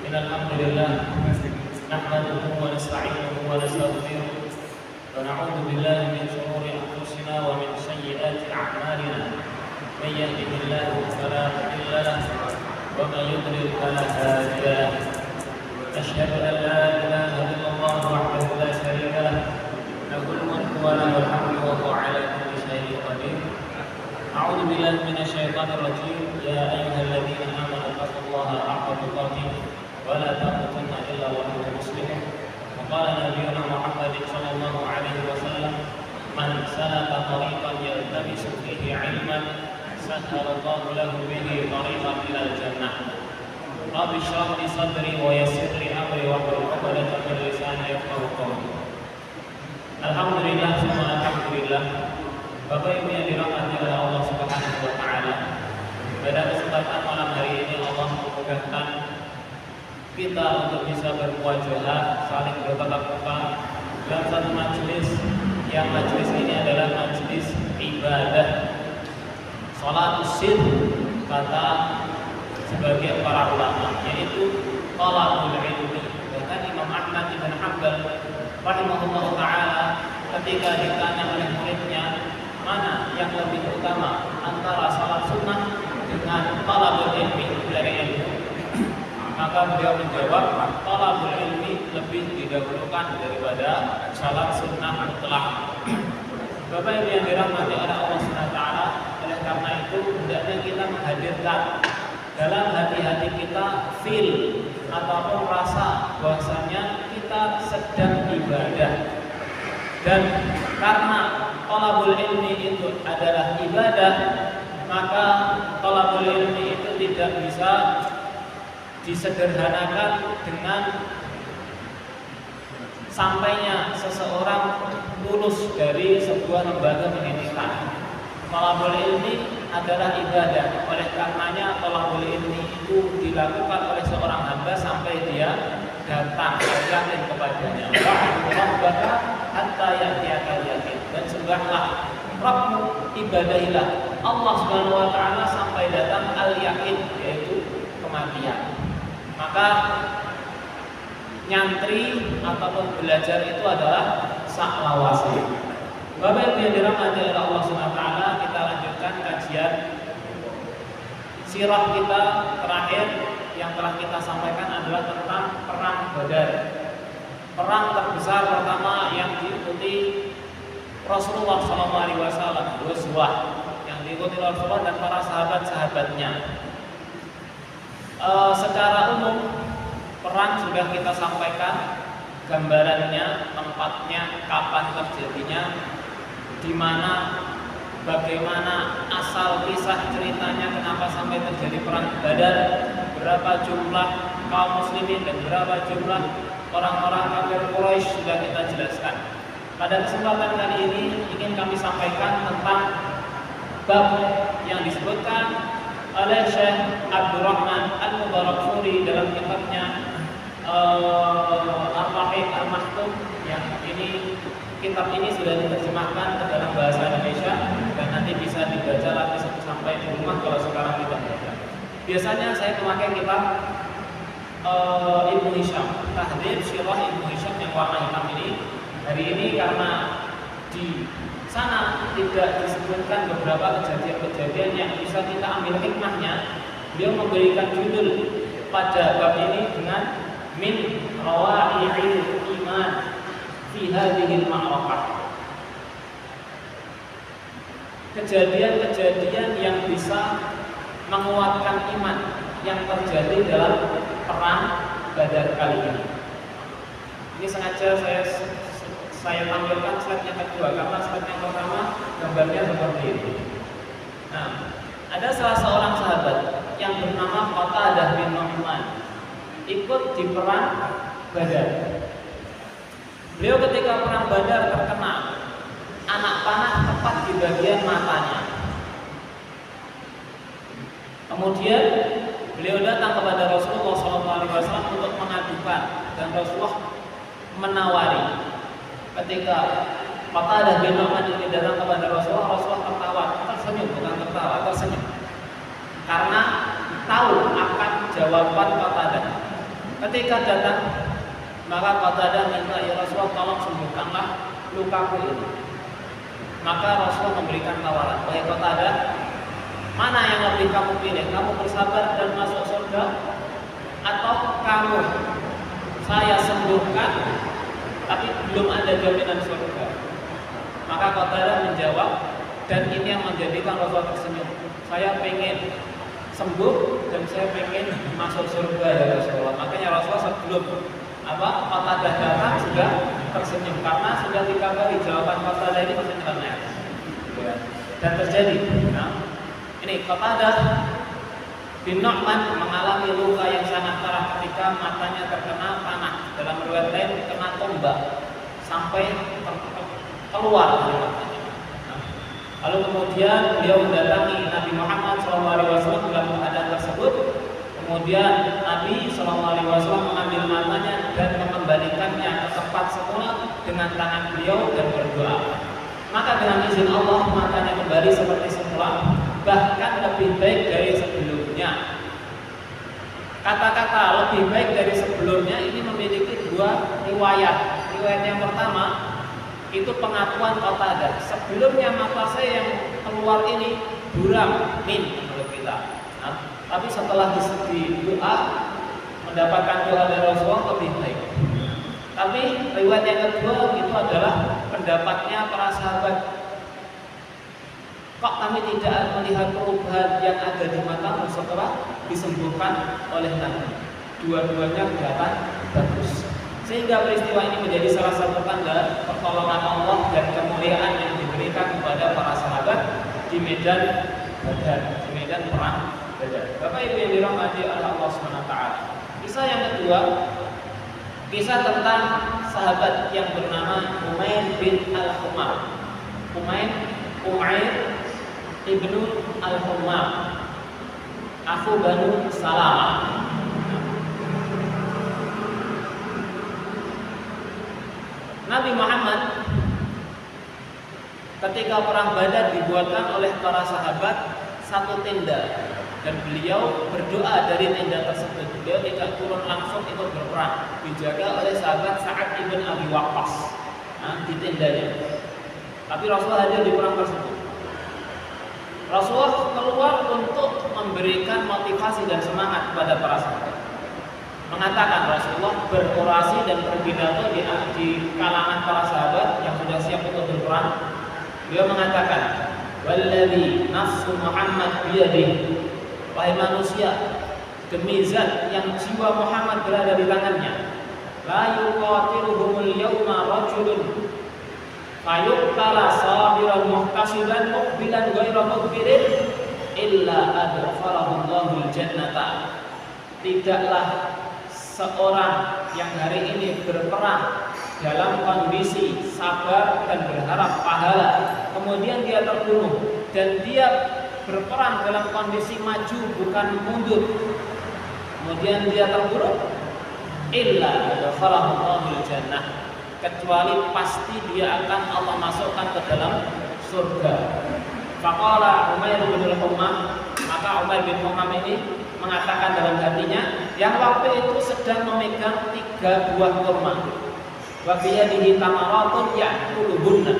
الحمد لله نحمده ونستعينه ونستغفره ونعوذ بالله من شرور أنفسنا ومن سيئات أعمالنا من يهده الله فلا مضل له ومن يضلل فلا هادي له أشهد أن لا إله إلا الله وحده لا شريك له له الملك وله الحمد وهو على كل شيء قدير أعوذ بالله من الشيطان الرجيم يا أيها الذين آمنوا اتقوا الله حق تقاته ولا تموتن إلا وأنتم مسلمون وقال نبينا محمد صلى الله عليه وسلم من سلك طريقا يلتمس فيه علما سهل الله له به طريقا إلى الجنة رب اشرح لي صدري ويسر لي أمري واحلل عقدة من لساني يفقهوا قولي. Alhamdulillah, semua alhamdulillah. Bapak Ibu yang dirahmati oleh Allah Subhanahu wa taala. Pada kesempatan malam hari ini Allah memudahkan kita untuk bisa bermuajahah, saling bertatap muka dalam satu majelis yang majelis ini adalah majelis ibadah. Sholatus sir kata sebagai para ulama, yaitu talabul ilmi. Bahkan Imam Ahmad bin Hanbal rahimahullah ta'ala ketika ditanya oleh muridnya mana yang lebih utama antara salat sunnah dengan talabul ilmi, dari ilmu, maka beliau menjawab talabul ilmi lebih didahulukan daripada salat sunnah mutlak. Bapak Ibu yang dirahmati oleh Allah Subhanahu wa taala, oleh karena itu hendaknya kita menghadirkan dalam hati-hati kita feel ataupun rasa bahwasanya kita sedang ibadah. Dan karena talabul ilmi itu adalah ibadah, maka talabul ilmi itu tidak bisa disederhanakan dengan sampainya seseorang lulus dari sebuah lembaga pendidikan. Talabul ilmi adalah ibadah. Oleh karenanya talabul ilmi itu dilakukan oleh seorang hamba sampai dia datang yakin kepadanya. Rabbaka hatta ya'tiyakal yakin. Dan sembahlah Rabbmu, ibadahilah Allah Subhanahu wa taala sampai datang al-yakin, yaitu kematian. Maka nyantri ataupun belajar itu adalah saklawasi. Bapak Ibu yang dirahmati oleh Allah Subhanahu wa taala, kita lanjutkan kajian sirah kita terakhir yang telah kita sampaikan adalah tentang perang Badar. Perang terbesar pertama yang diikuti Rasulullah SAW, Ghazwah, yang diikuti Rasulullah dan para sahabat-sahabatnya. Secara umum perang sudah kita sampaikan gambarannya, tempatnya, kapan terjadinya, di mana, bagaimana asal kisah ceritanya, kenapa sampai terjadi perang Badar, berapa jumlah kaum muslimin dan berapa jumlah orang-orang kafir Quraisy sudah kita jelaskan. Pada kesempatan kali ini ingin kami sampaikan tentang bab yang disebutkan oleh Syekh Abdurrahman Al-Mubarakfuri dalam kitabnya Al-Rahim Al-Mahtum, yang ini kitab ini sudah diterjemahkan ke dalam bahasa Indonesia dan nanti bisa dibaca lagi sampai di rumah kalau sekarang tidak baca. Biasanya saya memakai kitab Ibnu Hisham, Tahdhib Syirah Ibnu Hisham yang warna hitam ini. Hari ini karena di sana tidak disebutkan beberapa kejadian-kejadian yang bisa kita ambil hikmahnya, beliau memberikan judul pada bab ini dengan min rawa'i'il iman fi hadhil ma'rakah. Kejadian-kejadian yang bisa menguatkan iman yang terjadi dalam perang Badar kali ini. Ini sengaja saya tampilkan slide yang kedua karena slide yang pertama gambarnya seperti ini. Nah, ada salah seorang sahabat yang bernama Qatadah bin Nu'man ikut di perang Badar. Beliau ketika perang Badar terkena anak panah tepat di bagian matanya. Kemudian beliau datang kepada Rasulullah SAW untuk mengadukan, dan Rasulullah menawari. Ketika Qatadah bin Nu'man ini datang kepada Rasulullah, Rasulullah tertawa, tersenyum, bukan tertawa, tersenyum, karena tahu akan jawaban Qatadah. Ketika datang, maka Qatadah minta, ya Rasulullah tolong sembuhkanlah lukaku ini. Maka Rasulullah memberikan tawaran, wahai Qatadah, mana yang lebih kamu pilih? Kamu bersabar dan masuk surga, atau kamu saya sembuhkan tapi belum ada jaminan surga? Maka Qatadah menjawab, dan ini yang menjadikan Rasulullah tersenyum, saya pengen sembuh dan saya pengen masuk surga ya Rasulullah. Makanya Rasulullah sebelum Qatadah datang sudah tersenyum karena sudah dikabari jawaban Qatadah ini masih nyeleneh. Dan terjadi. Nah, ini Qatadah bin Nu'man mengalami luka yang sangat parah ketika matanya terkena panah. Dalam riwayat lain kena tombak sampai keluar dari matanya. Lalu kemudian beliau mendatangi Nabi Muhammad SAW dalam keadaan tersebut. Kemudian Nabi SAW mengambil matanya dan mengembalikannya ke tempat semula dengan tangan beliau dan berdoa. Maka dengan izin Allah matanya kembali seperti semula, bahkan lebih baik dari sebelumnya. Kata-kata lebih baik dari sebelumnya ini memiliki dua riwayat. Riwayat yang pertama itu pengakuan Qatadah, sebelumnya mata saya yang keluar ini buram menurut kita. Nah, tapi setelah di doa mendapatkan doa dari Rasulullah lebih baik. Tapi riwayat yang kedua itu adalah pendapatnya para sahabat. Kok kami tidak melihat perubahan yang ada di matamu setelah disembuhkan oleh Nabi? Dua-duanya kelihatan bagus. Sehingga peristiwa ini menjadi salah satu tanda pertolongan Allah dan kemuliaan yang diberikan kepada para sahabat di medan Badar, di medan perang Badar. Bapak Ibu yang dirahmati oleh Allah SWT. Kisah yang kedua, kisah tentang sahabat yang bernama Umair bin Al-Humam. Umair ibnu Al-Humam, Aku Banu Salamah. Nabi Muhammad ketika perang Badar dibuatkan oleh para sahabat satu tenda dan beliau berdoa dari tenda tersebut. Beliau tidak turun langsung ikut berperang, dijaga oleh sahabat Sa'ad ibn Abi Waqqas di tendanya. Tapi Rasulullah hadir di perang tersebut. Rasulullah keluar untuk memberikan motivasi dan semangat kepada para sahabat. Mengatakan Rasulullah berorasi dan berpidato di kalangan para sahabat yang sudah siap untuk berperang. Beliau mengatakan, "Walladzi nafsu Muhammad biyadihi." Wahai manusia, demi zat yang jiwa Muhammad berada di tangannya, la yuqatiluhumul yawma rajulun fayuqtala sabiran muhtasiban muqbilan ghairu mudbirin illa adkhalahu Allahul jannata. Tidaklah seorang yang hari ini berperang dalam kondisi sabar dan berharap pahala, kemudian dia terbunuh dan dia berperang dalam kondisi maju bukan mundur, kemudian dia terbunuh, illa adkhalahu Allahul jannah, kecuali pasti dia akan Allah masukkan ke dalam surga. Faqala Umair bin Al-Humam, maka Umair bin Humam ini mengatakan dalam hatinya yang waktu itu sedang memegang 3 buah kurma. Wa biyadihi tamaratun ya'kuluhunna.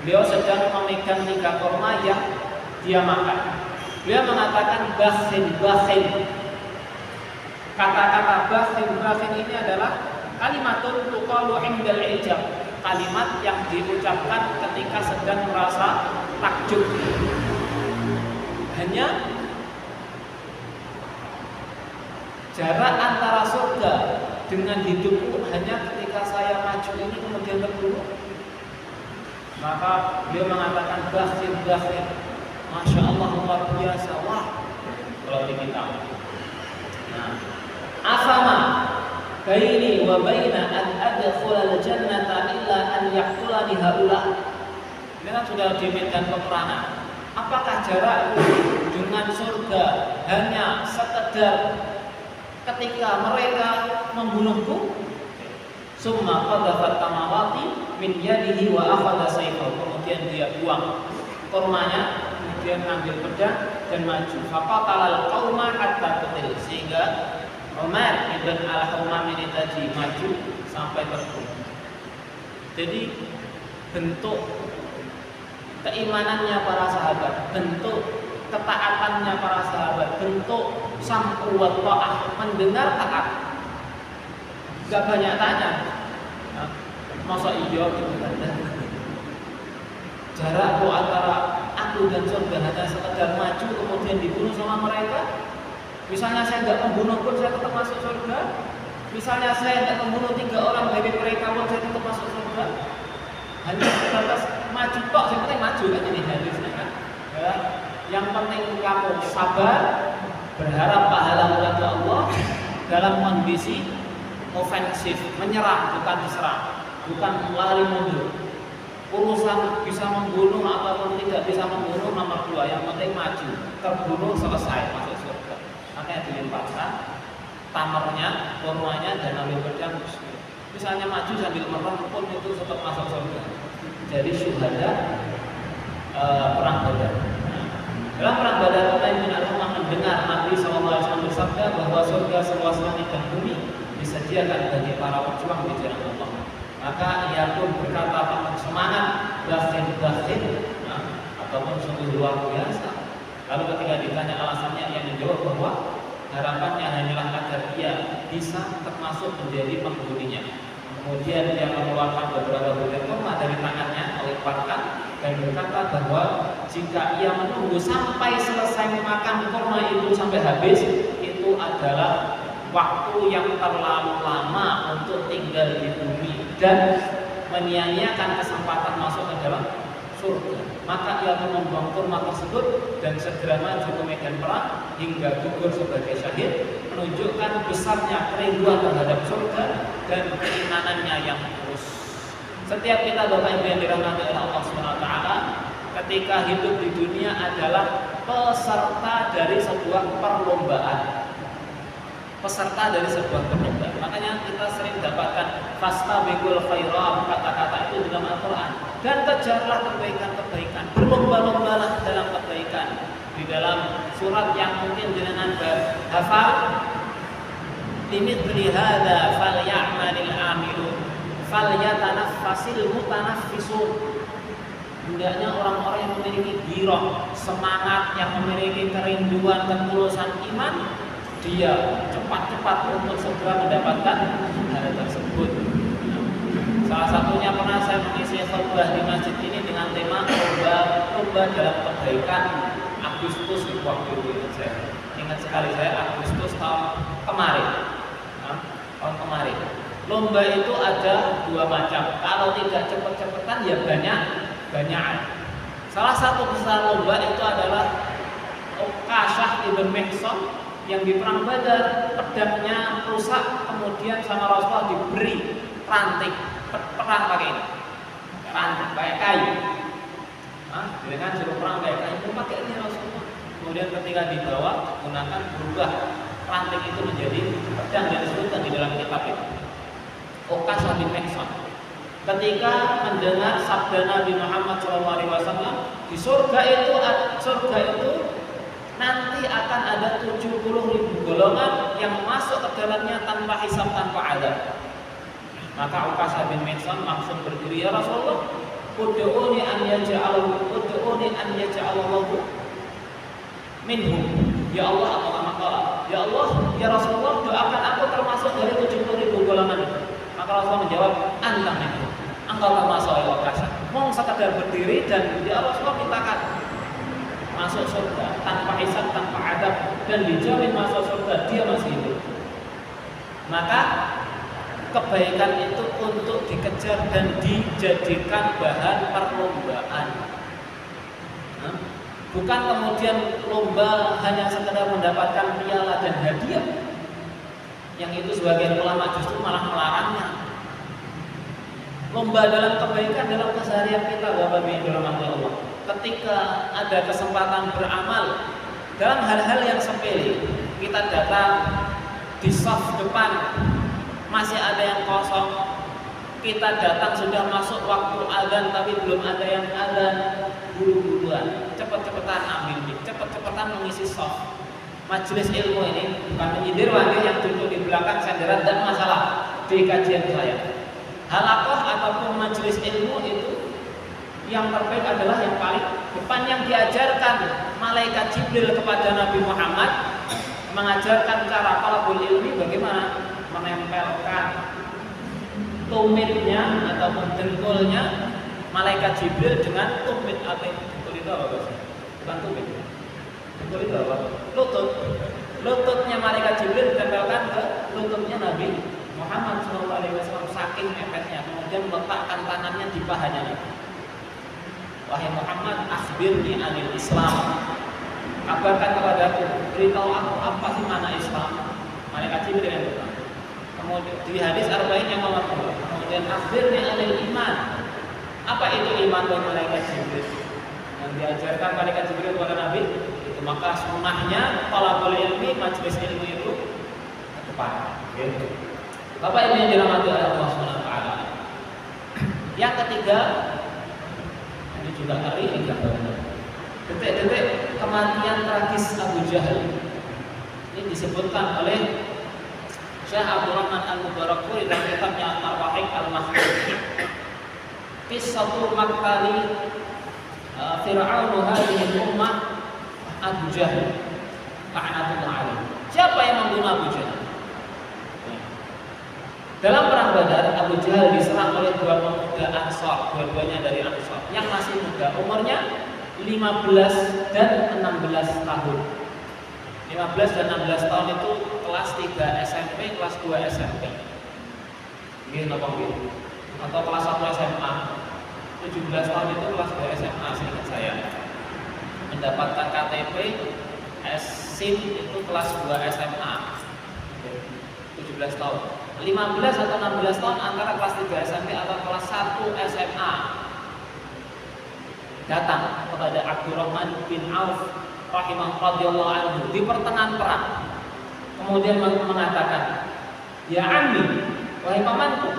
Beliau sedang memegang 3 kurma yang dia makan. Beliau mengatakan bakhil. Kata-kata bakhil ini adalah kalimatun tuqalu indal ijab, kalimat yang diucapkan ketika sedang merasa takjub. Hanya jarak antara surga dengan hidupku hanya ketika saya maju ini kemudian terbunuh. Maka beliau mengatakan bakhil. Masya Allah, luar biasa. Wah, kalau di kita. Nah, afama baini wa baina an adkhula al-jannata illa an yaqtulani haula. Ini kan sudah di medan peperangan. Apakah jarakku dengan surga hanya sekedar ketika mereka membunuhku? Summa qadafat tamawati min yadihi wa akhadha sayfahu. Kemudian dia buang kurmanya, kemudian ambil pedang dan maju. Faqatalal qauma hatta qutil. Sehingga Umar bin dan al-Hammam ini tadi maju sampai terbunuh. Jadi bentuk keimanannya para sahabat, bentuk ketaatannya para sahabat, bentuk sam'u wa ta'ah, mendengar taat. Gak banyak tanya. Nah, masa iya gitu kan. Jarakku antara aku dan surga hanya sekedar maju kemudian dibunuh sama mereka. Misalnya saya tidak membunuh pun saya tetap masuk surga. Misalnya saya tidak membunuh 3 orang dari mereka pun saya tetap masuk surga. Hanya sebatas maju kok, yang penting maju kan ini hadisnya kan. Ya, yang penting kamu sabar, berharap pahala kepada Allah dalam kondisi ofensif, menyerah bukan diserang, bukan lari mundur. Urusan bisa membunuh ataupun tidak bisa membunuh nomor 2, yang penting maju, terbunuh selesai masuk surga. Makanya dilimpahkan tamarnya, kurmanya dan ambil pedang. Misalnya maju sambil merem pun itu tetap masuk surga. Jadi syuhada perang Badar. Dalam perang Badar Utsaimin al-Hammam mendengar Nabi SAW bersabda bahwa surga seluas langit dan bumi disediakan bagi para pejuang di jalan Allah. Maka ia pun berkata penuh semangat, bakhir, ataupun sungguh luar biasa. Lalu ketika ditanya alasannya, ia menjawab bahwa harapannya hanyalah agar ia bisa termasuk menjadi penghuninya. Kemudian dia mengeluarkan beberapa butir kurma dari tangannya, melemparkan dan berkata bahwa jika ia menunggu sampai selesai memakan kurma itu sampai habis, itu adalah waktu yang terlalu lama untuk tinggal di bumi dan menyia-nyiakan kesempatan masuk ke dalam surga. Maka ia pun membuang kurma tersebut dan segera maju ke medan perang hingga gugur sebagai syahid, menunjukkan besarnya kerinduan terhadap surga dan keimanannya yang tulus. Setiap kita Bapak Ibu yang dirahmati oleh Allah SWT, ketika hidup di dunia adalah peserta dari sebuah perlombaan. Peserta dari sebuah perlombaan. Makanya kita sering dapatkan fastabiqul khairat, kata-kata itu dalam Al-Quran. Dan kejarlah kebaikan-kebaikan, berlomba-lombalah dalam kebaikan. Di dalam surat yang mungkin jenengan hafal, limithli hadza falya'malil 'amilun falyatanaffasil mutanaffisun. Hendaknya orang-orang yang memiliki giroh, semangat, yang memiliki kerinduan, ketulusan iman, dia cepat-cepat untuk segera mendapatkan hal tersebut. Salah satunya pernah saya mengisi khutbah di masjid ini dengan tema lomba dalam kebaikan Agustus di waktu itu. Saya ingat sekali, saya Agustus tahun kemarin. Lomba itu ada 2 macam. Kalau tidak cepet-cepetan ya banyak. Salah satu besar lomba itu adalah Ukashah ibn Mihsan yang di perang Badar pedangnya rusak, kemudian sama Rasulullah diberi ranting, perang pakai ini, ranting pakai kayu. Dengan suruh perang pakai kayu, pakai ini Rasulullah. Kemudian ketika dibawa gunakan berubah ranting itu menjadi pedang dan disebutkan di dalam kitab itu. Ukashah bin Mihsan ketika mendengar sabda Nabi Muhammad SAW, di surga itu nanti akan ada 70.000 golongan yang masuk ke dalamnya tanpa hisab, tanpa adab. Maka Ukashah bin Mihsan langsung berdiri, ya Rasulullah, ud'uni an yaj'alallahu minhum. Ya Allah, ya Allah, ya Rasulullah, doakan aku termasuk dari 70.000 golongan itu. Maka Rasulullah menjawab, anta minhum, engkau termasuk ya Ukashah. Mau sekadar berdiri dan ya Rasulullah mintakan masuk surga tanpa hisab, tanpa adab, dan dijamin masuk surga, dia masih hidup. Maka kebaikan itu untuk dikejar dan dijadikan bahan perlombaan. Bukan kemudian lomba hanya sekedar mendapatkan piala dan hadiah. Yang itu sebagian ulama justru malah melarangnya. Lomba dalam kebaikan dalam keseharian kita, Bapak Ibu dirahmati Allah. Ketika ada kesempatan beramal dalam hal-hal yang sepele, kita datang di saf depan masih ada yang kosong, kita datang sudah masuk waktu azan tapi belum ada yang azan, buru-buruan, cepet-cepetan ambil mic, cepet-cepetan mengisi saf. majelis ilmu ini bukan menyindir wajah yang duduk di belakang senderan, tidak masalah di kajian saya. Halakoh ataupun majelis ilmu itu yang terbaik adalah yang paling depan, yang diajarkan malaikat Jibril kepada Nabi Muhammad, mengajarkan cara talabul ilmi, bagaimana menempelkan tumitnya ataupun dengkulnya malaikat Jibril dengan tumit. Atau dengkul itu apa bahasa? Bukan tumit. Dengkul itu apa? Lutut. Lututnya malaikat Jibril ditempelkan ke lututnya Nabi Muhammad SAW, saking mepetnya. Kemudian meletakkan tangannya di pahanya Nabi. Wahai Muhammad, akhbirni anil Islam. Kabarkan kepadaku, beritahu aku apa sih mana Islam. Malaikat Jibril yang bertanya. Kemudian di hadis arba'in yang nomor 2. Kemudian akhbirni anil iman. Apa itu iman dari malaikat Jibril? Yang diajarkan malaikat Jibril kepada Nabi itu, maka sunnahnya talabul ilmi, majelis ilmu itu ke depan. Bapak Ibu yang dirahmati oleh Allah Subhanahu wa taala. Yang ketiga, ini juga ngeri ini detik-detik kematian tragis Abu Jahal. Ini disebutkan oleh Syekh Abdul Rahman Al-Mubarakfuri dalam kitabnya Al-Marwahiq Al-Mahfuz. Qissatul Maktali Fir'aunu hadhihi ummah Abu Jahal la'natullah alaihi. Siapa yang membunuh Abu Jahal? Dalam perang Badar, Abu Jahal diserang oleh dua pemuda Ansor, dua-duanya dari Ansor, yang masih muda, umurnya 15 dan 16 tahun. 15 dan 16 tahun itu kelas 3 SMP, kelas 2 SMP. Ini apa gitu? Atau kelas 1 SMA. 17 tahun itu kelas 2 SMA, seingat saya. Mendapatkan KTP SIM itu kelas 2 SMA. 17 tahun. 15 atau 16 tahun antara kelas 3 SMP atau kelas 1 SMA. Datang kepada Abdurrahman bin Auf radhiyallahu anhu di pertengahan perang. Kemudian mengatakan, "Ya ammi, wahai pamanku,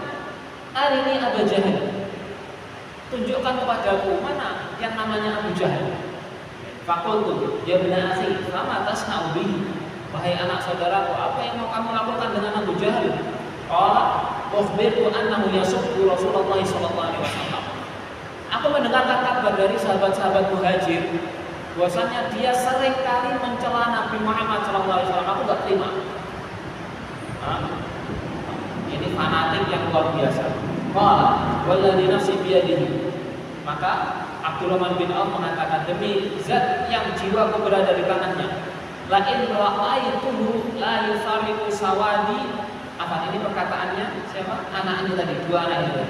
arini Abu Jahal. Tunjukkan kepadaku mana yang namanya Abu Jahal." Faqultu, "Ya bani akhi, fama tasna'u bihi?" Wahai anak saudaraku, apa yang mau kamu lakukan dengan Abu Jahal? Qala, "Ukhbirtu annahu yasubbu Rasulullah sallallahu alaihi wasallam." Aku mendengarkan kabar dari sahabat-sahabat Muhajir bahwasanya dia sering kali mencela Nabi Muhammad SAW. Aku gak terima. Ini fanatik yang luar biasa. Qala walladzi nafsi biyadihi. Maka Abdurrahman bin Auf mengatakan, demi zat yang jiwaku berada di tangannya, la in ra'aituhu la yusariqu sawadi. Apa ini perkataannya? Siapa? Anak ini tadi, dua anak ini.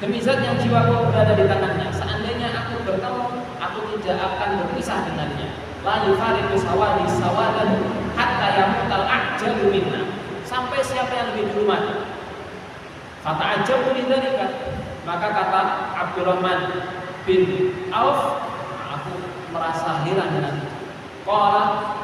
Demi zat yang jiwaku berada di tangannya, seandainya aku bertemu, aku tidak akan berpisah dengannya. La yufariqu sawadi sawadan hatta yamutal ajalu minna. Sampai siapa yang lebih dulu mati. Fata'ajabu lidzalika. Maka kata Abdurrahman bin Auf, aku merasa heran dengan itu. Qala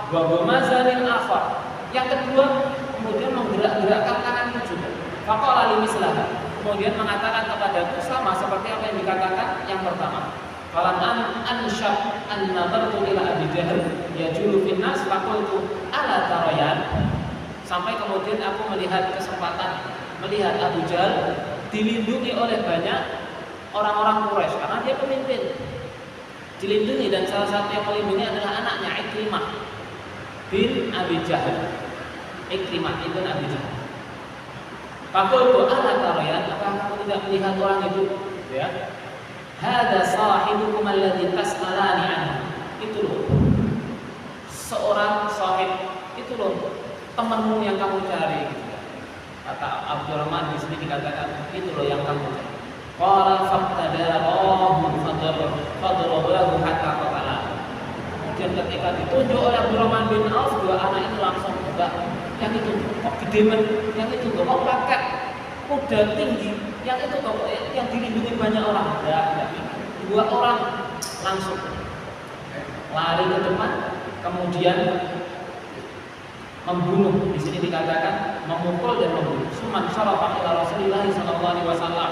wa bamazalil akhar. Yang kedua, kemudian menggerak-gerakkan tangannya juga. Faqala li mislaha. Kemudian mengatakan kepadaku sama seperti apa yang dikatakan yang pertama. Falam anshab an nadartu ila Abi Jahal yajulu fin nas faqultu ala tarayan. Sampai kemudian aku melihat kesempatan melihat Abu Jahal dilindungi oleh banyak orang-orang Quraisy karena dia pemimpin. Dilindungi, dan salah satu yang melindungi adalah anaknya Ikrimah bin Abi Jahal. Ikrimah ibn Abi Jahal. Faqultu ala tarayan, apakah kamu tidak melihat orang itu? Ya. Hada sahibukum alladzi tas'alani anhu. Itu loh. Seorang sahib, itu loh temanmu yang kamu cari gitu. Kata Abdurrahman di sini dikatakan, itu loh yang kamu cari. Qala faqtadahu fadarabahu hatta qatala. Kemudian ketika ditunjuk oleh Abdurrahman bin Auf, dua anak itu langsung enggak. Yang itu kok gede men, yang itu kok pakai kuda tinggi, yang itu kok yang dilindungi banyak orang. Enggak. Dua orang langsung lari ke depan, kemudian membunuh. Di sini dikatakan memukul dan membunuh. Suman syarafa ila Rasulillah sallallahu alaihi wasallam.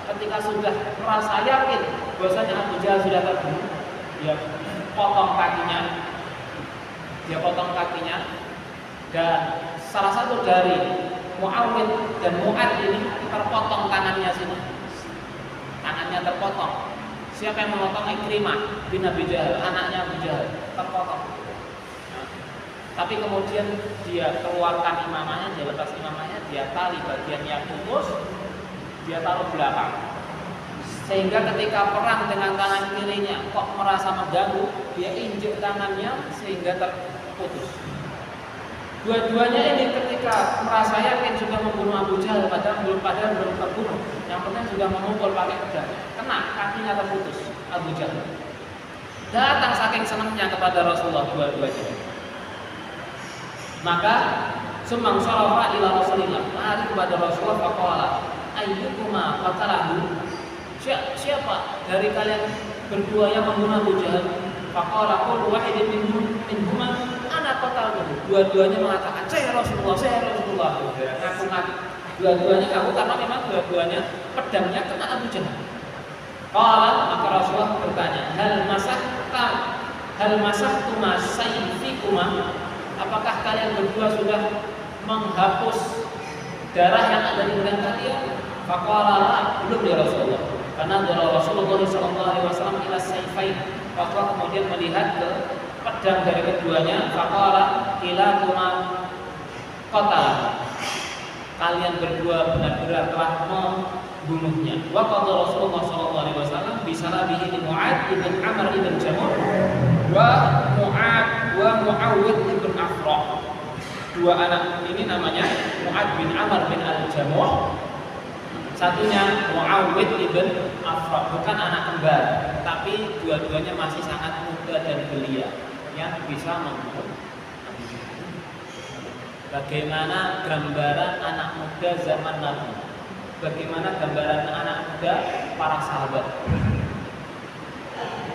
Ketika sudah merasa yakin bahwasanya Abu Jahal sudah terbunuh, dia potong kakinya, dia potong kakinya, dan salah satu dari Muawid dan Mu'ad ini terpotong tangannya sini, tangannya terpotong. Siapa yang memotong? Ikrimah bin Abi Jahal, anaknya Abu Jahal, terpotong. Nah, tapi kemudian dia keluarkan imamahnya, dia lepas imamahnya, dia tali bagian yang putus, dia taruh belakang. Sehingga ketika perang dengan tangan kirinya kok merasa mengganggu, dia injek tangannya sehingga terputus. Dua-duanya ini ketika merasa yakin sudah membunuh Abu Jahal, padahal belum terbunuh. Yang penting sudah memukul pakai pedang, kena kakinya terputus Abu Jahal. Datang saking senangnya kepada Rasulullah dua-duanya. Maka sumang sharafa ila Rasulillah, lari kepada Rasulullah faqala ayyukuma qatalahu, siapa dari kalian berdua yang membunuh Abu Jahal? Faqala kullu wahidin minhuma ana qataltuhu. Dua-duanya mengatakan saya Rasulullah, saya Rasulullah. Ngaku-ngaku. Dua-duanya ngaku karena memang dua-duanya pedangnya kena Abu Jahal. Qala, maka Rasulullah bertanya, hal masahtuma sayfikuma? Apakah kalian berdua sudah menghapus darah yang ada di pedang kalian? Faqala la, belum ya Rasulullah. Karena dari Rasulullah SAW ila sayfain, Rasulullah kemudian melihat ke pedang dari keduanya. Faqala kilakuma qatala, kalian berdua benar-benar telah membunuhnya. Wa qala Rasulullah SAW bisalabihi Mu'ad ibn Amr ibn Jamuh wa Muawid ibn Afra. Dua anak ini namanya Mu'ad bin Amr bin al-Jamuh, satunya Muawid ibn Afra, bukan anak kembar, tapi dua-duanya masih sangat muda dan belia yang bisa membunuh. Bagaimana gambaran anak muda zaman Nabi? Bagaimana gambaran anak muda para sahabat?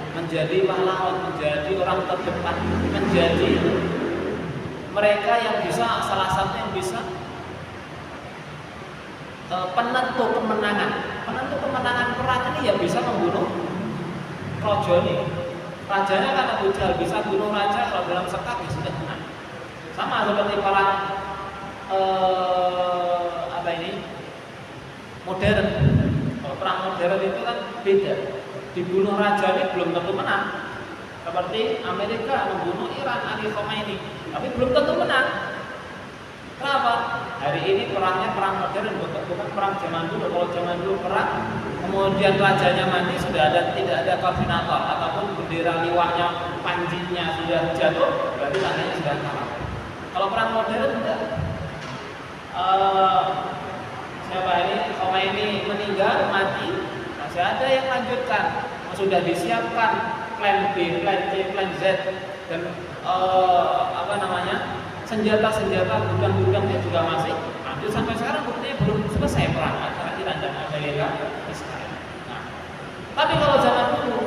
Menjadi pahlawan, menjadi orang terdepan, menjadi mereka yang bisa, salah satu yang bisa penentu kemenangan. Penentu kemenangan perang ini ya bisa membunuh rajanya. Rajanya kan Abu Jahal, bisa bunuh raja kalau dalam sekap ya sudah menang. Sama seperti para modern. Kalau perang modern itu kan beda. Dibunuh raja ini belum tentu menang. Seperti Amerika membunuh Iran, Ali Khomeini, tapi belum tentu menang. Kenapa? Hari ini perangnya perang modern, bukan perang zaman dulu. Kalau zaman dulu perang, kemudian rajanya mati, tidak ada koordinator ataupun bendera liwaknya, panjinya sudah jatuh, berarti tandanya sudah kalah. Kalau perang modern tidak. Siapa ini? Khomeini meninggal, mati, masih ada yang lanjutkan. Sudah disiapkan plan B, plan C, plan Z, dan senjata-senjata gudang-gudangnya juga masih ada sampai sekarang, buktinya belum selesai perang antara Iran dan Amerika Israel. Nah, tapi kalau zaman dulu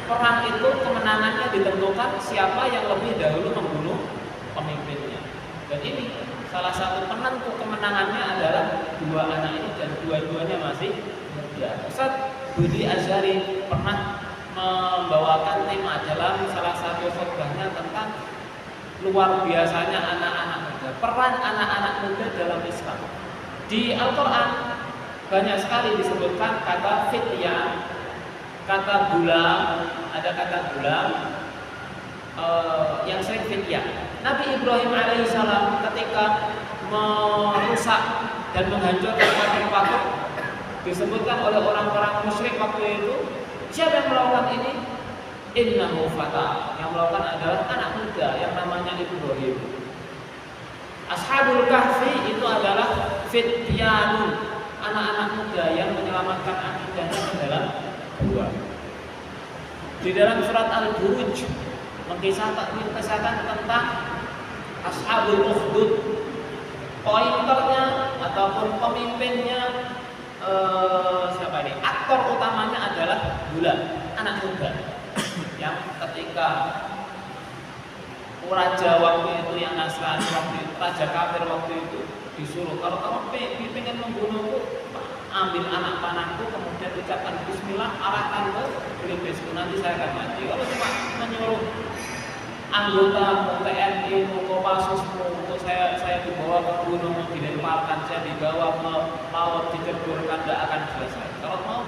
perang itu kemenangannya ditentukan siapa yang lebih dahulu membunuh pemimpinnya. Dan ini salah satu penentu kemenangannya adalah dua anak ini, dan dua-duanya masih muda. Ustaz Budi Azhari pernah membawakan tema dalam salah satu khotbahnya tentang luar biasanya anak-anak muda, peran anak-anak muda dalam Islam. Di Al-Quran banyak sekali disebutkan kata fityan, kata gulam, ada kata gulam yang sering fityan. Nabi Ibrahim alaihissalam ketika merusak dan menghancurkan patung-patung, disebutkan oleh orang-orang musyrik waktu itu, siapa yang melakukan ini? Innahu fata, yang melakukan adalah anak muda yang namanya Ibrahim. Ashabul Kahfi itu adalah fityanun, anak-anak muda yang menyelamatkan akidahnya ke dalam gua. Di dalam surat Al-Buruj mengisahkan tentang Ashabul Ukhdud, pointernya ataupun pemimpinnya siapa ini? Aktor utamanya adalah Gulam, anak muda yang ketika raja waktu itu yang Nasrani waktu itu, raja kafir waktu itu disuruh, kalau kamu ingin membunuhku, ambil anak panahku, kemudian ucapkan Bismillah, arahkan ke pelipisku, nanti saya akan mati. Kalau cuma menyuruh anggota TNI, Kopassusmu, untuk saya dibawa ke gunung, dilemparkan, saya dibawa ke laut, diceburkan, tidak akan selesai. Kalau mau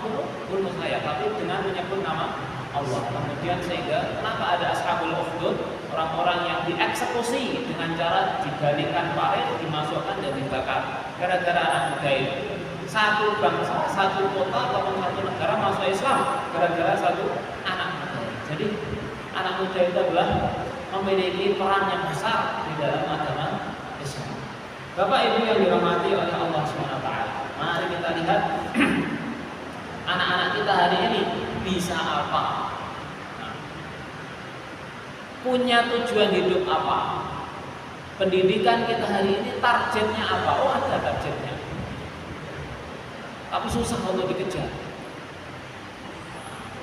bunuh saya, tapi dengan menyebut nama Allah. Kemudian sehingga kenapa ada ashabul ukhdud, orang-orang yang dieksekusi dengan cara digalikan parit, dimasukkan dan dibakar gara-gara anak muda itu. Satu bangsa, satu kota, ataupun satu negara masuk Islam gara-gara satu anak muda. Jadi anak muda itu adalah memiliki peran yang besar di dalam agama Islam. Bapak Ibu yang dirahmati oleh Allah SWT, mari kita lihat anak-anak kita hari ini bisa apa, punya tujuan hidup apa, pendidikan kita hari ini targetnya apa. Oh, ada targetnya, tapi susah untuk dikejar.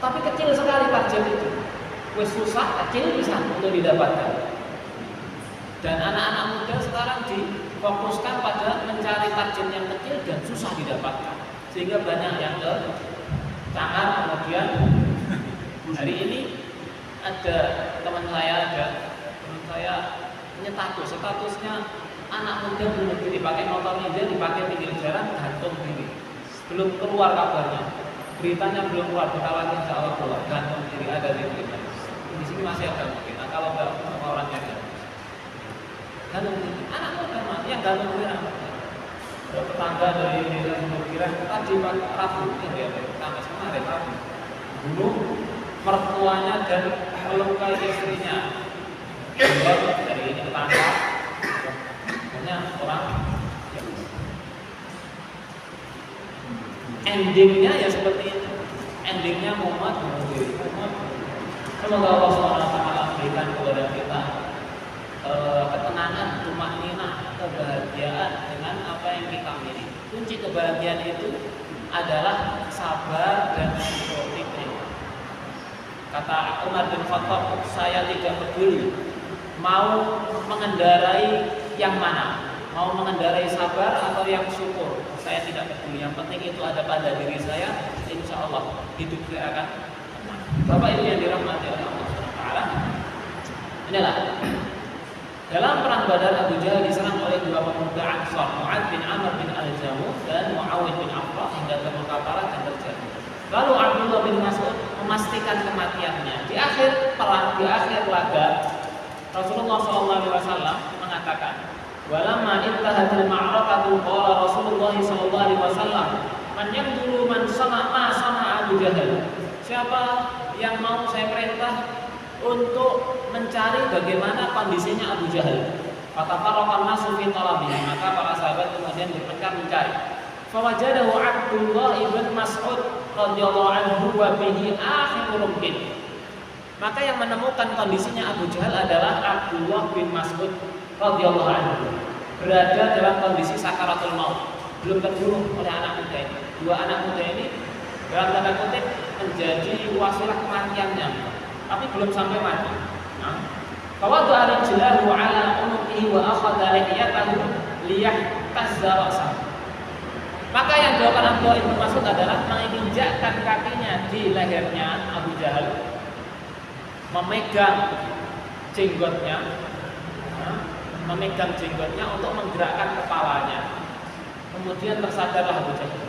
Tapi kecil sekali target itu, wes susah, kecil bisa untuk didapatkan. Dan anak-anak muda sekarang difokuskan pada mencari target yang kecil dan susah didapatkan, sehingga banyak yang tercangar. Kemudian hari ini ada teman saya punya statusnya anak muda bunuh diri pakai motor ninja, dipakai pinggir jalan, gantung diri. Belum keluar kabarnya, beritanya belum keluar, kita lagi insya Allah keluar, gantung diri, ada di berita. Di sini masih ada mungkin. Nah, kalau nggak sama orangnya ada gantung diri, anak muda yang gantung diri anak muda. Tetangga dari desa Sumberkira tadi Rabu, ya Kamis kemarin Rabu, bunuh mertuanya dan melukai istrinya. Dari ini tetangga, banyak orang. Endingnya ya seperti itu. Endingnya Muhammad bunuh diri. Semoga Allah SWT berikan kepada kita ketenangan, tumanina, kebahagiaan dengan apa yang kita miliki. Kunci kebahagiaan itu adalah sabar dan disiplin. Kata Umar bin Khattab, saya tidak peduli mau mengendarai yang mana, mau mengendarai sabar atau yang syukur, saya tidak peduli. Yang penting itu ada pada diri saya, insya Allah hidup saya akan tenang. Bapak Ibu yang dirahmati oleh Allah SWT, inilah dalam perang Badar, Abu Jahal diserang oleh dua pemuda Ansar, Mu'ad bin Amr bin Al-Jamuh dan Muawiyah bin Affan, hingga terluka parah dan terjatuh. Lalu Abdullah bin Mas'ud memastikan kematiannya. Di akhir laga, Rasulullah SAW mengatakan, "Walamma intahatil ma'rakatu qala Rasulullah SAW, man yaqulu man sana'a Abu Jahal." Siapa yang mau saya perintah untuk mencari bagaimana kondisinya Abu Jahal? Fatafaraqa an-nasu fi talabihi, maka para sahabat kemudian berpencar mencari. Fawajadahu Abdullah ibn Mas'ud radhiyallahu anhu wa bihi akhirul mungkin. Maka yang menemukan kondisinya Abu Jahal adalah Abdullah bin Mas'ud radhiyallahu anhu, berada dalam kondisi sakaratul maut, belum terbunuh oleh anak muda ini. Dua anak muda ini dalam tanda kutip menjadi wasilah kematiannya, tapi belum sampai mati. Fawadda'a rijlahu ala unuqihi wa akhadha lihiyatahu liyahtazza ra'sahu. Maka yang dilakukan Abdullah bin Mas'ud adalah menginjakkan kakinya di lehernya Abu Jahal, memegang jenggotnya untuk menggerakkan kepalanya. Kemudian tersadarlah Abu Jahal.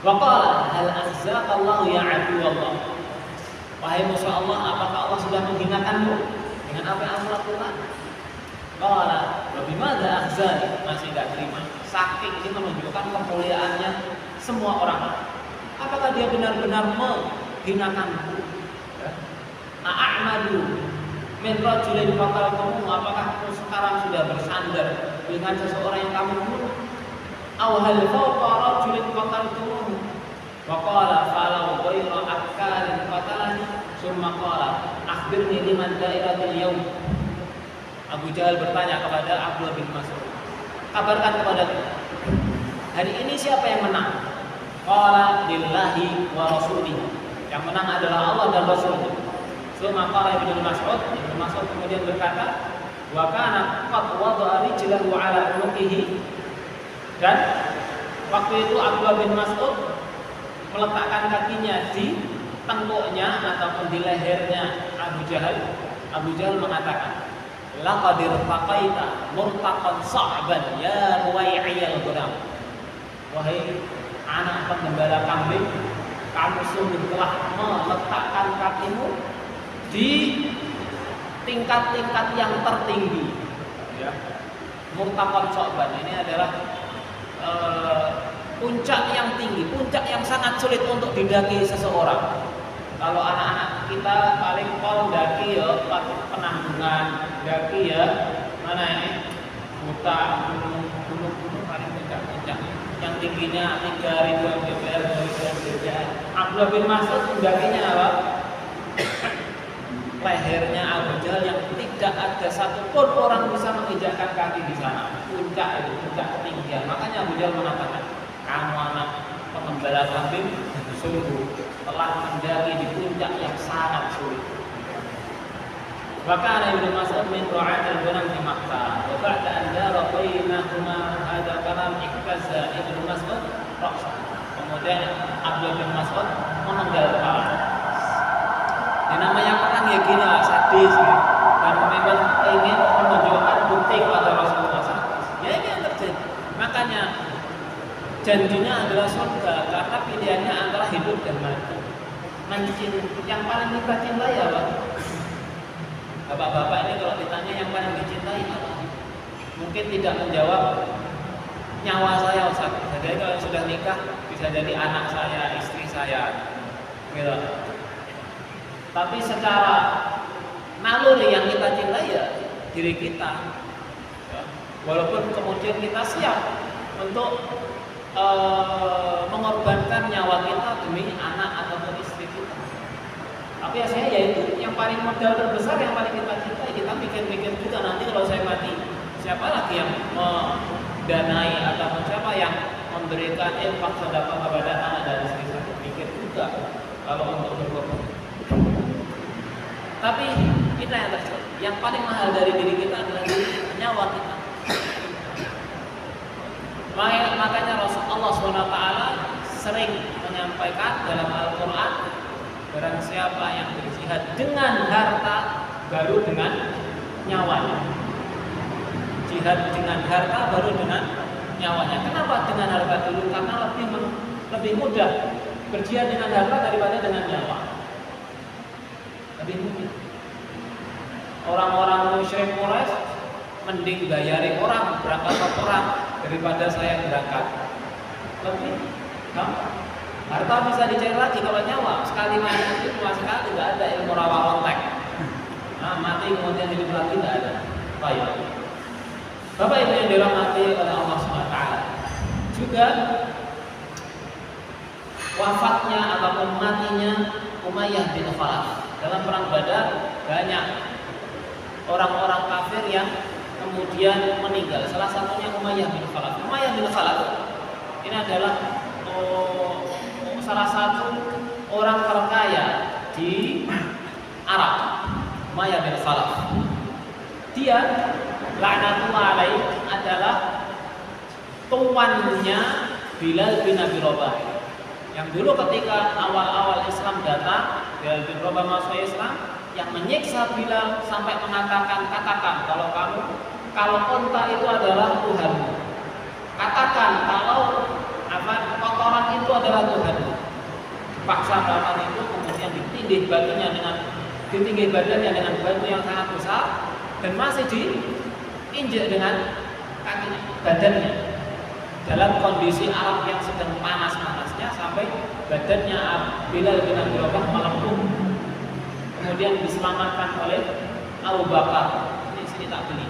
Wa qala hal akhzaqallahu ya aduwallah. Wahai musuh Allah, apakah Allah sudah menghinakanmu dengan apa yang Allah lakukan? Qala wa bimadza akhzani, masih tidak terima. Saking ini menunjukkan kemuliaannya semua orang. Apakah dia benar-benar menghinakanmu? A'amadu min rajulin qataltamu, apakah kamu sekarang sudah bersandar dengan seseorang yang kamu bunuh? Aw hal fawqa rajulin qataltamu? Wa qala falau ghayra akkalin qatalani, summa qala akhbirni liman dairatil yaum. Abu Jahal bertanya kepada Abdullah bin Mas'ud, kabarkan kepadaku, hari ini siapa yang menang? Qala lillahi wa rasulih, yang menang adalah Allah dan Rasulnya. Suma qala Ibnu Mas'ud kemudian berkata, wa kana qad wada'a rijlahu ala unuqihi, dan waktu itu Abdullah bin Mas'ud meletakkan kakinya di tengkuknya ataupun di lehernya Abu Jahal. Abu Jahal mengatakan, laqad irtaqaita murtaqan sa'ban ya ruwai'iyal ghanam. Wahai anak penggembala kambing, kamu sungguh telah meletakkan kakimu di tingkat-tingkat yang tertinggi. Ya. Murtaqan sa'ban ini adalah puncak yang tinggi, puncak yang sangat sulit untuk didaki seseorang. Kalau anak-anak kita paling pol daki ya Penanggungan, daki ya mana ini gunung paling puncak yang tingginya 3.000 mdpl, 2.000 mdpl. Abdullah bin Mas'ud mendakinya apa? Lehernya Abu Jahal yang tidak ada satupun orang bisa menginjakkan kaki di sana. Puncak itu, puncak ketinggian. Makanya Abu Jahal mengatakan, kamu anak penggembala kambing sungguh telah mendaki di puncak yang sangat sulit. Bahkan Ibnu Mas'ud min ra'at al-ghanam di Makkah. Wa ba'da an dara bainahuma hadha kalam iktaza Ibnu Mas'ud ra'sa. Kemudian Abdullah bin Mas'ud menenggal kepala. Ini namanya perang ya gini lah, sadis gitu. Dan memang ingin menunjukkan bukti kepada Rasulullah SAW. Ya ini yang terjadi. Makanya janjinya adalah surga karena pilihannya antara hidup dan mati. Yang paling kita cintai apa? Bapak-bapak ini kalau ditanya yang paling dicintai apa? Mungkin tidak menjawab nyawa saya Ustaz. Jadi kalau sudah nikah bisa jadi anak saya, istri saya. Gitu. Tapi secara naluri yang kita cintai ya diri kita. Walaupun kemudian kita siap untuk mengorbankan nyawa kita demi anak ataupun istri kita. Tapi ya saya yaitu yang paling modal terbesar yang paling kita cintai. Kita pikir-pikir juga nanti kalau saya mati siapa lagi yang mendanai ataupun siapa yang memberikan infak sedekah kepada anak dan istri saya. Pikir juga kalau untuk berkorban. Tapi kita yang terjadi. Yang paling mahal dari diri kita adalah nyawa kita. Makanya Rasulullah SWT sering menyampaikan dalam Al-Quran, barang siapa yang berjihad dengan harta baru dengan nyawanya. Jihad dengan harta baru dengan nyawanya. Kenapa dengan harta dulu? Karena lebih mudah berjihad dengan harta daripada dengan nyawa. Lebih mudah. Orang-orang musyrik Quraisy mending bayari orang berangkat ke perang daripada saya berangkat. Lebih gampang. Harta bisa dicari lagi, kalau nyawa sekali main itu cuma sekali, tidak ada ilmu rawa kontak. Nah, mati kemudian hidup lagi tidak ada. Baik. Bapak Ibu yang dirahmati oleh Allah SWT, juga wafatnya ataupun matinya Umayyah bin Khalaf dalam perang Badar, banyak orang-orang kafir yang kemudian meninggal. Salah satunya Umayyah bin Khalaf. Umayyah bin Khalaf ini adalah salah satu orang terkaya di Arab. Umayyah bin Khalaf. Dia laknatullah alaih adalah tuannya Bilal bin Abi Rabah. Yang dulu ketika awal-awal Islam datang, Bilal bin Rabah masuk Islam, yang menyiksa Bilal sampai mengatakan, katakan kalau unta itu adalah Tuhanmu, katakan kalau kotoran itu adalah Tuhanmu. Paksa badan itu kemudian ditindih badannya dengan batu yang sangat besar dan masih diinjak dengan kakinya, badannya dalam kondisi Arab yang sedang panas-panasnya sampai badannya Bilal bin Abi Rabah melempung. Kemudian diselamatkan oleh Abu Bakar. Ini sini tak beli.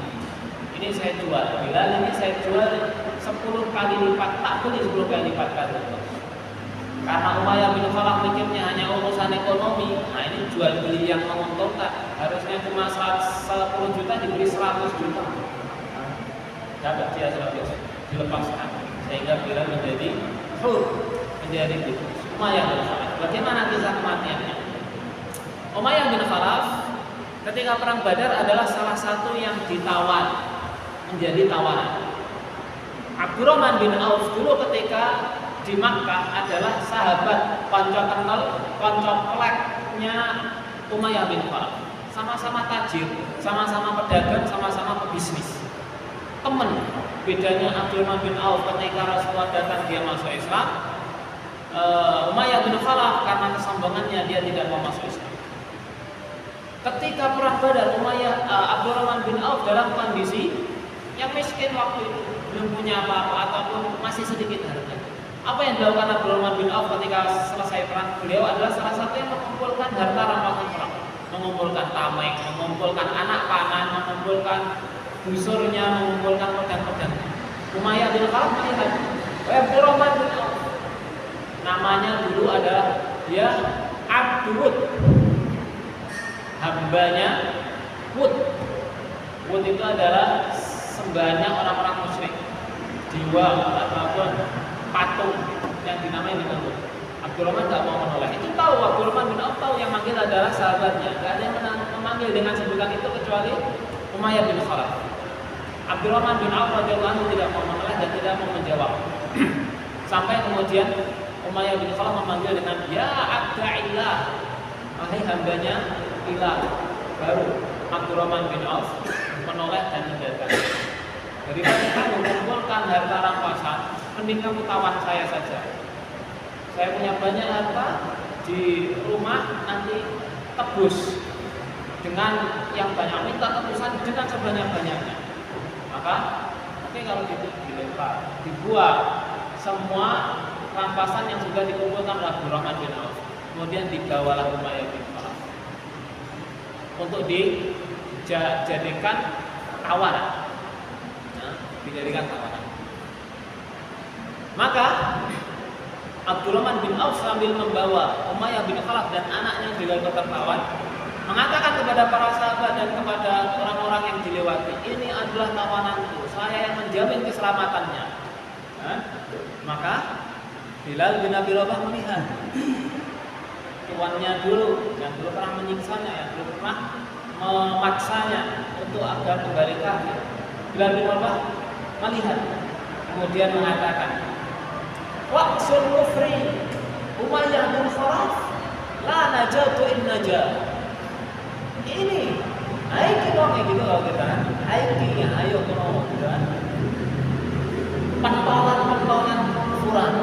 Ini saya jual. Bilal ini saya jual 10 kali lipat. Tak beli 10 kali lipat kali. Karena Umayyah bin Khalaf mikirnya hanya urusan ekonomi. Nah ini jual beli yang menguntungkan. Harusnya cuma 10 juta dibeli 100 juta. Dapat dia 100 dilepaskan. Sehingga Bilal menjadi menjadi Umayyah bin Khalaf. Bagaimana kisah kematiannya? Umayyah bin Khalaf ketika perang Badar adalah salah satu yang ditawan menjadi tawanan. Abdurrahman bin Auf dulu ketika di Makkah adalah sahabat konco kenal, konco peleknya Umayyah bin Khalaf. sama-sama tajir, sama-sama pedagang, sama-sama pebisnis. Temen. Bedanya Abdurrahman bin Auf ketika Rasulullah datang dia masuk Islam, Umayyah bin Khalaf karena kesombongannya dia tidak mau masuk Islam. Ketika perang Badar, Abdurrahman bin Auf dalam kondisi yang miskin waktu itu, belum punya apa-apa ataupun masih sedikit harta. Apa yang dilakukan Abdurrahman bin Auf ketika selesai perang? Beliau adalah salah satu yang mengumpulkan harta rampasan perang, mengumpulkan tameng, mengumpulkan anak panah, mengumpulkan busurnya, mengumpulkan pedang-pedang. Umayyah bin Khalaf melihat Abdurrahman bin Auf, namanya dulu adalah dia Abdul, hambanya Wud. Wud itu adalah sembahannya orang-orang musyrik, jiwa ataupun patung yang dinamai dengan Wud. Abdurrahman tidak mau menolak. Itu tahu, Abdurrahman bin Auf tahu yang manggil adalah sahabatnya. Tidak ada yang memanggil dengan sebutan itu kecuali Umayyah bin Khalaf. Abdurrahman bin Auf radhiyallahu anhu tidak mau menolak dan tidak mau menjawab. Sampai kemudian Umayyah bin Khalaf memanggil dengan ya Abda'illah, wahai hambanya Ilah. Baru Abdurrahman bin Auf menoleh dan meninggalkan. Daripada kamu mengumpulkan harta rampasan, mending kamu tawan saya saja. Saya punya banyak harta di rumah, nanti tebus dengan yang banyak, minta tebusan dengan sebanyak-banyaknya. Maka oke, kalau gitu dilempar, dibuat semua rampasan yang sudah dikumpulkan oleh Abdurrahman bin Auf. Kemudian dibawalah Umayyah bin Khalaf untuk dijadikan tawanan. Nah, dijadikan tawanan. Maka Abdurrahman bin Auf sambil membawa Umayyah bin Khalaf dan anaknya juga tertawan, mengatakan kepada para sahabat dan kepada orang-orang yang dilewati, ini adalah tawananku, saya yang menjamin keselamatannya. Nah, maka Bilal bin Abi Rabah melihat tuannya dulu yang dulu pernah menyiksanya, yang dulu pernah memaksanya untuk agar kembali kafir. Bilal bin Rabah melihat, kemudian mengatakan, waqsul kufri Umayyah bin Khalaf la najatu in najah. Ini aiki dong gitu kalau kita, aiki ya ayo kono gitu kan. Pentolan kufuran.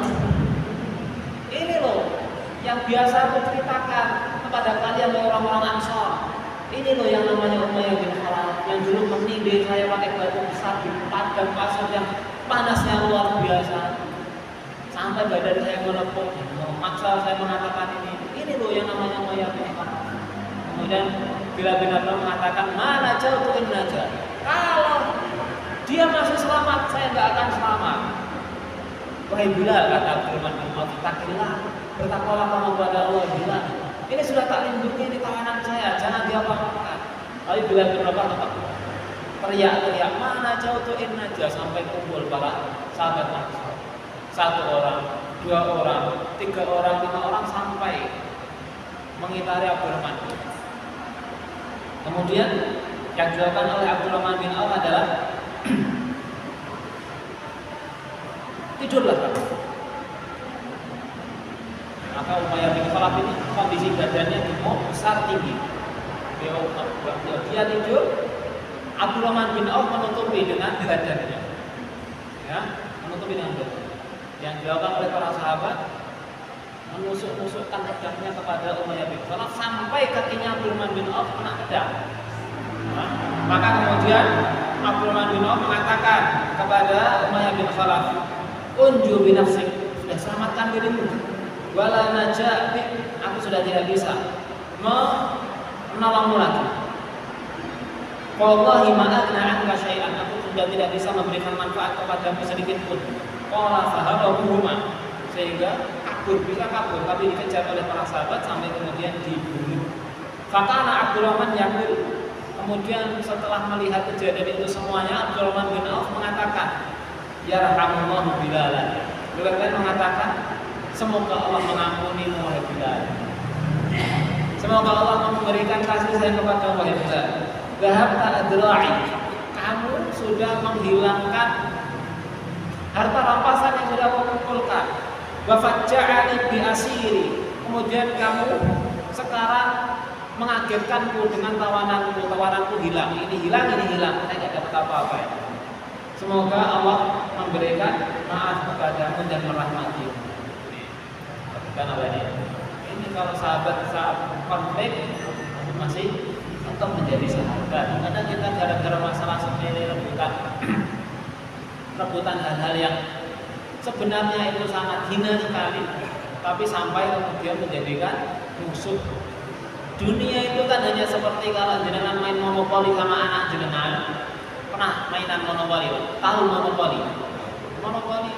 Ini loh yang biasa aku ceritakan kepada kalian orang-orang Ansor. Ini loh yang namanya Umayyah bin Khalaf yang dulu menindih saya pakai batu besar di padang pasir yang panasnya luar biasa. Sampai badan saya melepuk, memaksa saya mengatakan ini. Ini loh yang namanya Umayyah bin Khalaf. Kemudian bila benar-benar mengatakan mana jauh tuh aja. Kalau dia masih selamat, saya nggak akan selamat. Wahai Bilal, kata Abdurrahman bin Auf, takillah, bertakwalah kamu kepada Allah. Bilal, ini sudah tak lindungi, ini tawanan saya, jangan diapa-apakan. Tapi Bilal bin Rabah tetap teriak-teriak, mana jauh tuh aja, sampai kumpul para sahabat Ansor. 1 orang, 2 orang, 3 orang, 5 orang sampai mengitari Abdurrahman. Kemudian yang dilakukan oleh Abdurrahman bin Auf adalah tidurlah kamu. Maka Umayyah bin Khalaf ini kondisi badannya gemuk, besar, tinggi. Dia tidur, Abdurrahman bin Auf menutupi dengan badannya. Ya, menutupi dengan badannya. Yang dilakukan oleh para sahabat menusuk-nusukkan pedangnya kepada Umayyah bin Khalaf sampai kakinya Abdurrahman bin Auf kena pedang. Nah, maka kemudian Abdurrahman bin Auf mengatakan kepada Umayyah bin Khalaf, unju binafsik, sudah selamatkan dirimu. Wala najati, aku sudah tidak bisa menolongmu lagi. Wallahi ma aghna anka syai'an, aku sudah tidak bisa memberikan manfaat kepadamu sedikit pun. Qala fahabahuhuma, sehingga bisa kabur, tapi dikejar oleh para sahabat sampai kemudian dibunuh. Fakana Abdurrahman yaqul, kemudian setelah melihat kejadian itu semuanya, Abdurrahman bin Auf mengatakan, yarhamullahu Bilalan. Bilal mengatakan, semoga Allah mengampuni wahai Bilal. Semoga Allah memberikan kasih sayang kepada wahai Bilal. Dhahabta adra'i, kamu sudah menghilangkan harta rampasan yang sudah kamu kumpulkan. Wa fajja'ani bi asiri, kemudian kamu sekarang mengagetkanku dengan tawaranku hilang. Ini hilang, saya tidak dapat apa-apa ya. Semoga Allah memberikan maaf kepadamu dan merahmatimu. Bukan apa ini? Ini kalau sahabat saat konflik masih tetap menjadi sahabat. Kadang kita gara-gara masalah sepele rebutan hal-hal yang sebenarnya itu sangat hina sekali, tapi sampai kemudian menjadikan musuh. Dunia itu kan hanya seperti kalau jenengan main monopoli sama anak jenengan. Pernah mainan monopoli? Tahu monopoli? Monopoli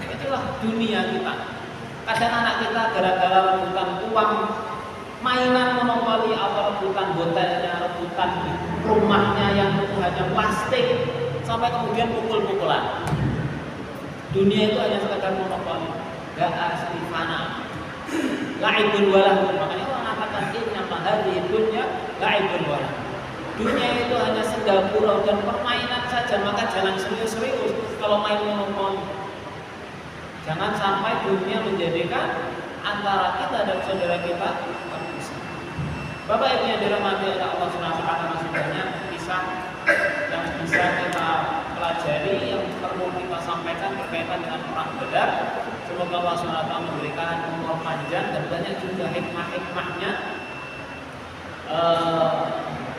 itulah dunia kita. Kadang anak kita gara-gara rebutan uang, mainan monopoli atau rebutan hotelnya, rebutan rumahnya yang itu hanya plastik, sampai kemudian pukul-pukulan. Dunia itu hanya sekedar monopoli, gak asli fana. La'ibun walah, makanya Allah mengatakan inna mahadhi dunya la'ibun walah. Dunia itu hanya senda gurau dan permainan saja, maka jangan serius-serius kalau main monopoli. Jangan sampai dunia menjadikan antara kita dan saudara kita terpisah. Bapak Ibu yang dirahmati oleh Allah Subhanahu wa taala, masih banyak kisah yang bisa kita pelajari, yang perlu kita sampaikan berkaitan dengan perang Badar. Semoga Allah Subhanahu wa taala memberikan umur panjang dan banyak juga hikmah-hikmahnya.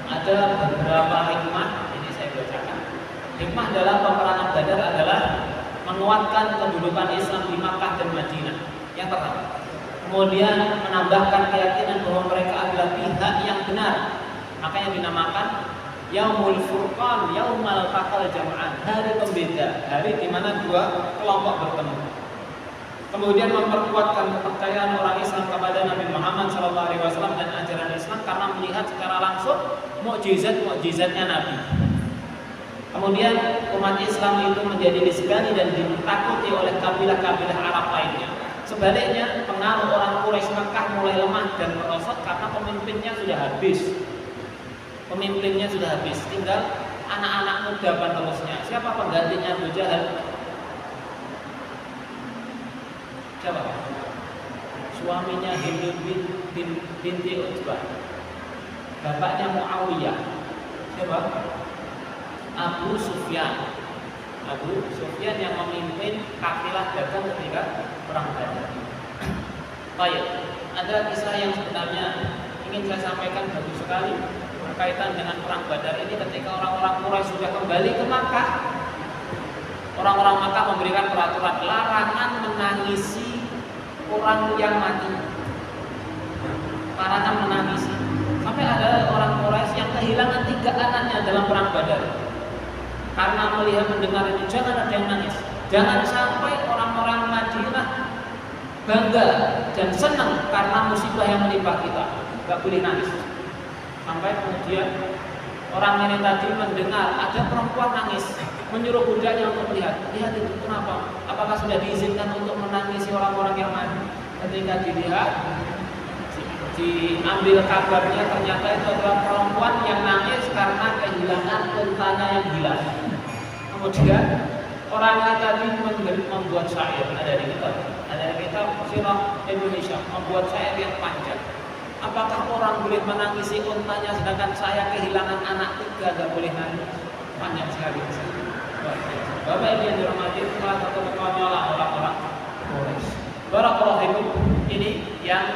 Ada beberapa hikmah, ini saya bacakan. Hikmah dalam peperangan Badar adalah menguatkan kedudukan Islam di Makkah dan Madinah. Yang pertama. Kemudian menambahkan keyakinan bahwa mereka adalah pihak yang benar. Makanya dinamakan Yaumul Furqan, Yaumul Taqal Jam'an, hari pembeda, hari di mana dua kelompok bertemu. Kemudian memperkuatkan kepercayaan orang Islam kepada Nabi Muhammad SAW dan ajaran Islam karena melihat secara langsung mukjizat-mukjizatnya Nabi. Kemudian umat Islam itu menjadi disegani dan ditakuti oleh kabilah-kabilah Arab lainnya. Sebaliknya, pengaruh orang Quraisy Mekah mulai lemah dan merosot karena pemimpinnya sudah habis. Tinggal anak-anak muda penerusnya. Siapa penggantinya Abu Jahal? Siapa? Suaminya Hindu binti Utbah. Bapaknya Muawiyah. Siapa? Abu Sufyan yang memimpin kafilah dagang ketika perang Badar. Baik, ada kisah yang sebenarnya ingin saya sampaikan bagus sekali berkaitan dengan perang Badar ini. Ketika orang-orang Quraisy sudah kembali ke Makkah, orang-orang Makkah memberikan peraturan larangan menangisi orang yang mati. Larangan menangisi. Sampai ada orang Quraisy yang kehilangan 3 anaknya dalam perang Badar. Karena melihat mendengar itu, jangan ada yang nangis. Jangan sampai orang-orang Madinah bangga dan senang karena musibah yang menimpa kita. Gak boleh nangis. Sampai kemudian orang ini tadi mendengar ada perempuan nangis, menyuruh budaknya untuk melihat. Lihat itu kenapa? Apakah sudah diizinkan untuk menangisi orang-orang yang mati? Ketika dilihat, diambil kabarnya, ternyata itu adalah perempuan yang nangis karena kehilangan untanya yang hilang. Kemudian orang tadi membuat syair, ada di kitab Sirah Indonesia, membuat syair yang panjang. Apakah orang boleh menangisi untanya sedangkan saya kehilangan anak 3 gak boleh nangis? Panjang sekali. Bapak Ibu yang dirahmati, salah satu kekonyolan orang-orang Quraisy. Barakallahu fikum. Ini yang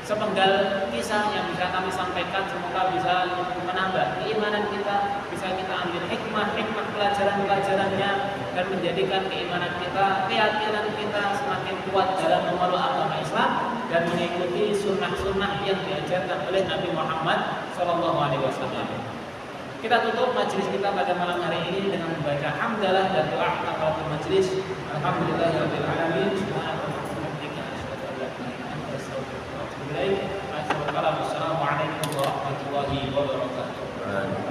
sepenggal kisah yang bisa kami sampaikan, semoga bisa menambah keimanan kita, bisa kita ambil hikmah pelajaran-pelajarannya dan menjadikan keimanan kita, keyakinan kita semakin kuat dalam memeluk agama Islam dan mengikuti sunnah-sunnah yang diajarkan oleh Nabi Muhammad SAW. Kita tutup majelis kita pada malam hari ini dengan membaca hamdalah dan doa kafaratul majelis. Alhamdulillahirabbil alamin. Subhanallah.